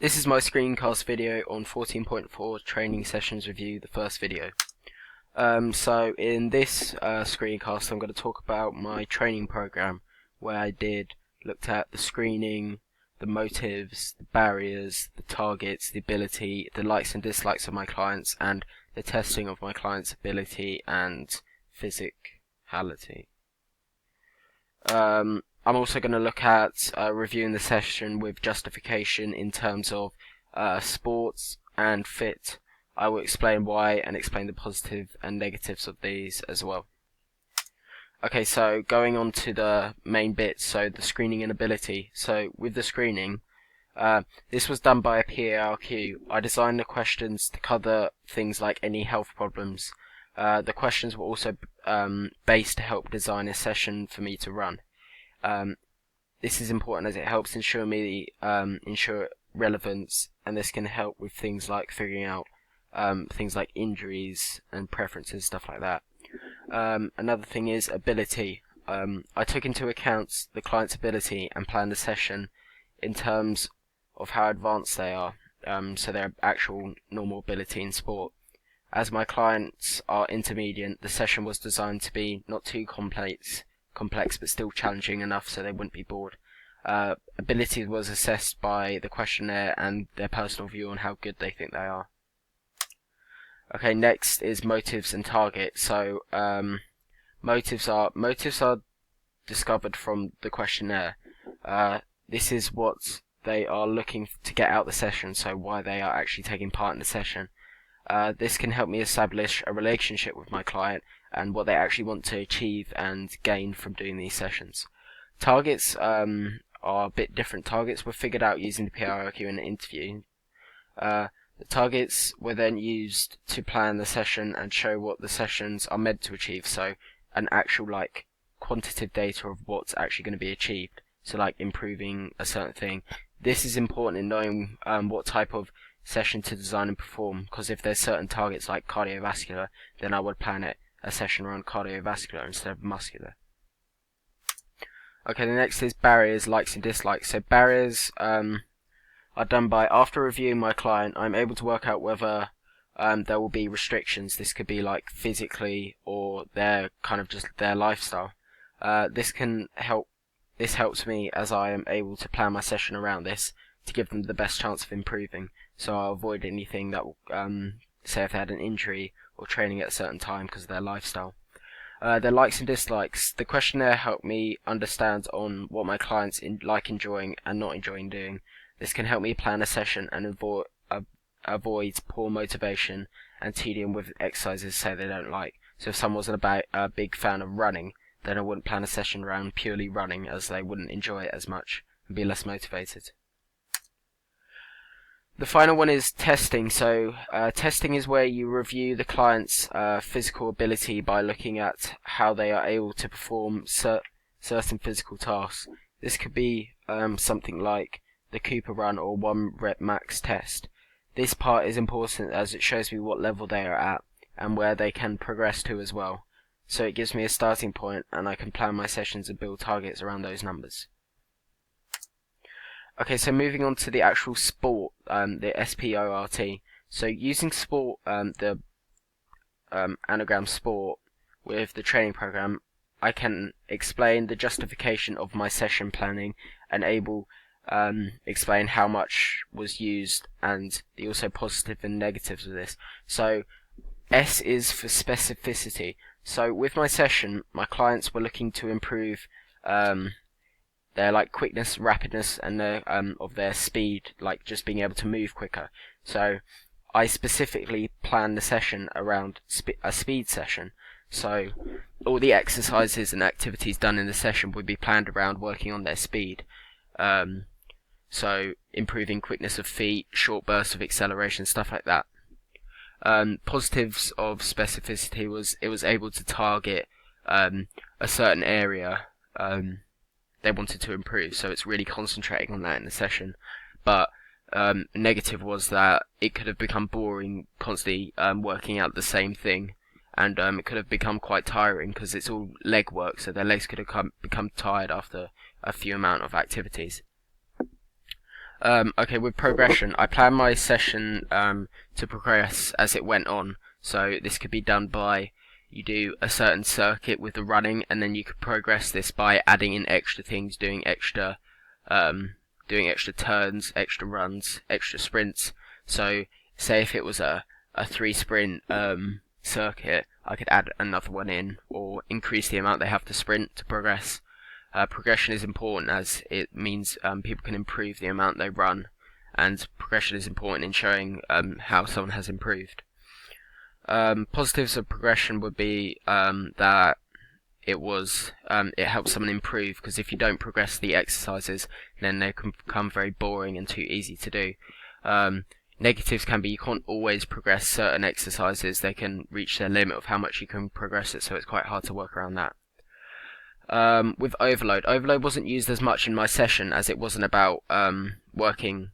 This is my screencast video on 14.4 training sessions review, the first video. So in this screencast I'm going to talk about my training program where I looked at the screening, the motives, the barriers, the targets, the ability, the likes and dislikes of my clients, and the testing of my clients' ability and physicality. I'm also going to look at reviewing the session with justification in terms of sports and fit. I will explain why and explain the positive and negatives of these as well. Okay, so going on to the main bits, so the screening and ability. So with the screening, this was done by a PARQ. I designed the questions to cover things like any health problems. The questions were also based to help design a session for me to run. This is important as it helps ensure relevance, and this can help with things like figuring out things like injuries and preferences, stuff like that. Another thing is ability. I took into account the client's ability and planned the session in terms of how advanced they are, so their actual normal ability in sport. As my clients are intermediate, the session was designed to be not too complex but still challenging enough so they wouldn't be bored. Ability was assessed by the questionnaire and their personal view on how good they think they are. Okay, next is motives and targets. So motives are discovered from the questionnaire. This is what they are looking to get out the session, so why they are actually taking part in the session. This can help me establish a relationship with my client and what they actually want to achieve and gain from doing these sessions. Targets are a bit different. Targets were figured out using the PARQ in an interview. The targets were then used to plan the session and show what the sessions are meant to achieve, so an actual quantitative data of what's actually going to be achieved, so like improving a certain thing. This is important in knowing what type of session to design and perform, because if there's certain targets like cardiovascular, then I would plan a session around cardiovascular instead of muscular. Okay, the next is barriers, likes and dislikes. So barriers are done by, after reviewing my client, I'm able to work out whether there will be restrictions. This could be like physically or their lifestyle. This helps me as I am able to plan my session around this to give them the best chance of improving. So I'll avoid anything that will, say if they had an injury or training at a certain time because of their lifestyle. Their likes and dislikes. The questionnaire helped me understand on what my clients like enjoying and not enjoying doing. This can help me plan a session and avoid poor motivation and tedium with exercises say they don't like. So if someone wasn't a big fan of running, then I wouldn't plan a session around purely running, as they wouldn't enjoy it as much and be less motivated. The final one is testing. So testing is where you review the client's physical ability by looking at how they are able to perform certain physical tasks. This could be something like the Cooper run or 1 rep max test. This part is important as it shows me what level they are at and where they can progress to as well. So it gives me a starting point and I can plan my sessions and build targets around those numbers. Okay, so moving on to the actual sport, the SPORT. So using sport, the anagram sport with the training program, I can explain the justification of my session planning and explain how much was used and the also positive and negatives of this. So S is for specificity. So with my session, my clients were looking to improve their quickness, rapidness, and of their speed, just being able to move quicker. So I specifically planned the session around a speed session. So all the exercises and activities done in the session would be planned around working on their speed. So improving quickness of feet, short bursts of acceleration, stuff like that. Positives of specificity was it was able to target a certain area they wanted to improve, so it's really concentrating on that in the session. But negative was that it could have become boring, constantly working out the same thing, and it could have become quite tiring because it's all leg work, so their legs could have become tired after a few amount of activities. Okay, with progression, I plan my session to progress as it went on. So this could be done by you do a certain circuit with the running, and then you could progress this by adding in extra things, doing extra turns, extra runs, extra sprints. So say if it was a 3 sprint circuit, I could add another one in, or increase the amount they have to sprint to progress. Progression is important as it means people can improve the amount they run, and progression is important in showing how someone has improved. Positives of progression would be that it helps someone improve, because if you don't progress the exercises, then they can become very boring and too easy to do. Negatives can be you can't always progress certain exercises; they can reach their limit of how much you can progress it, so it's quite hard to work around that. With overload wasn't used as much in my session as it wasn't about working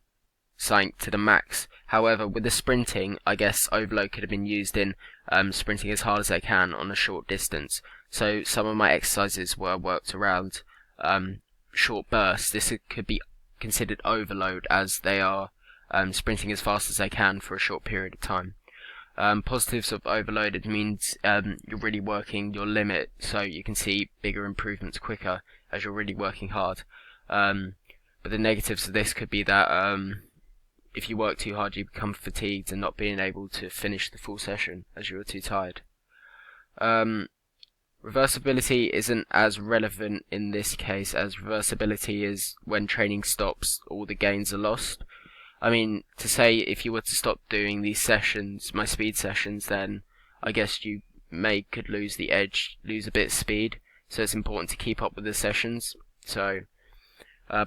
something to the max. However, with the sprinting, I guess overload could have been used in sprinting as hard as they can on a short distance. So some of my exercises were worked around short bursts. This could be considered overload as they are sprinting as fast as they can for a short period of time. Positives of overload, it means you're really working your limit, so you can see bigger improvements quicker as you're really working hard. But the negatives of this could be that if you work too hard, you become fatigued and not being able to finish the full session as you are too tired. Reversibility isn't as relevant in this case, as reversibility is when training stops, all the gains are lost. I mean, to say if you were to stop doing these sessions, my speed sessions, then I guess you could lose the edge, lose a bit of speed. So it's important to keep up with the sessions. So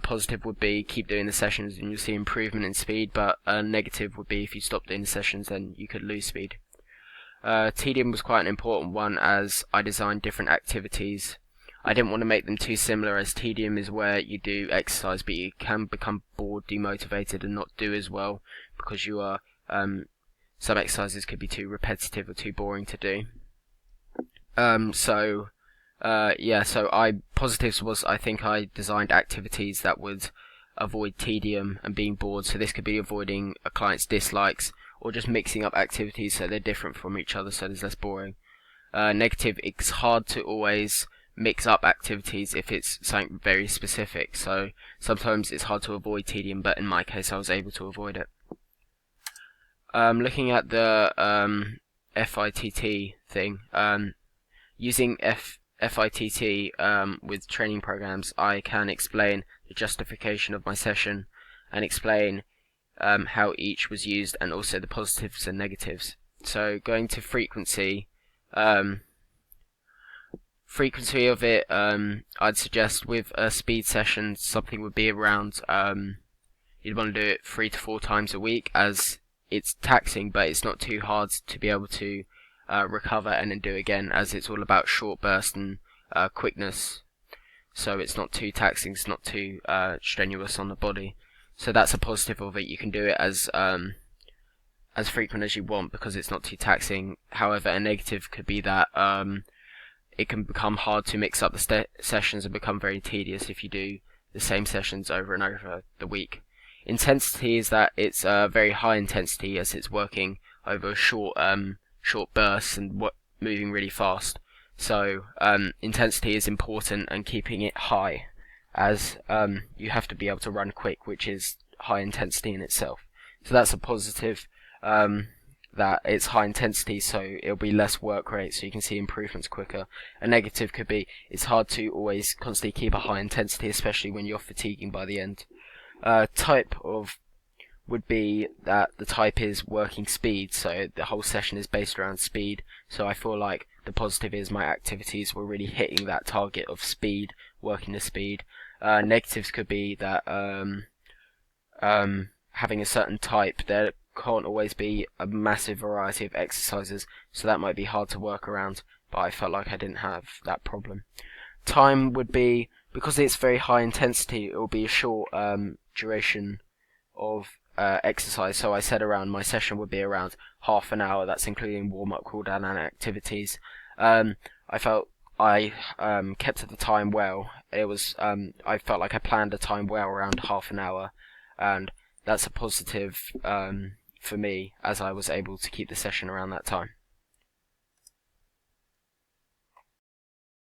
positive would be keep doing the sessions and you'll see improvement in speed, but negative would be if you stop doing the sessions, then you could lose speed. Tedium was quite an important one as I designed different activities. I didn't want to make them too similar, as tedium is where you do exercise but you can become bored, demotivated and not do as well because you are some exercises could be too repetitive or too boring to do. So positives was I think I designed activities that would avoid tedium and being bored, so this could be avoiding a client's dislikes or just mixing up activities so they're different from each other so there's less boring. Negative, it's hard to always mix up activities if it's something very specific, so sometimes it's hard to avoid tedium, but in my case I was able to avoid it. Looking at the FITT thing, using FITT with training programs, I can explain the justification of my session and explain how each was used and also the positives and negatives. So going to frequency, frequency of it, I'd suggest with a speed session something would be around, you'd want to do it 3 to 4 times a week, as it's taxing but it's not too hard to be able to recover and then do again, as it's all about short burst and quickness, so it's not too taxing, it's not too strenuous on the body. So that's a positive of it. You can do it as frequent as you want because it's not too taxing. However, a negative could be that it can become hard to mix up the sessions and become very tedious if you do the same sessions over and over the week. Intensity is that it's very high intensity as it's working over short bursts and moving really fast. So intensity is important and keeping it high, as you have to be able to run quick, which is high intensity in itself. So that's a positive, that it's high intensity, so it'll be less work rate, so you can see improvements quicker. A negative could be it's hard to always constantly keep a high intensity, especially when you're fatiguing by the end. Type of would be that the type is working speed, so the whole session is based around speed. So I feel like the positive is my activities were really hitting that target of speed, working the speed. Negatives could be that having a certain type, there can't always be a massive variety of exercises, so that might be hard to work around, but I felt like I didn't have that problem. Time would be, because it's very high intensity, it will be a short duration of exercise, so I said around my session would be around half an hour, that's including warm-up, cool-down and activities. I felt I kept the time well. It was I felt like I planned the time well, around half an hour, and that's a positive for me, as I was able to keep the session around that time.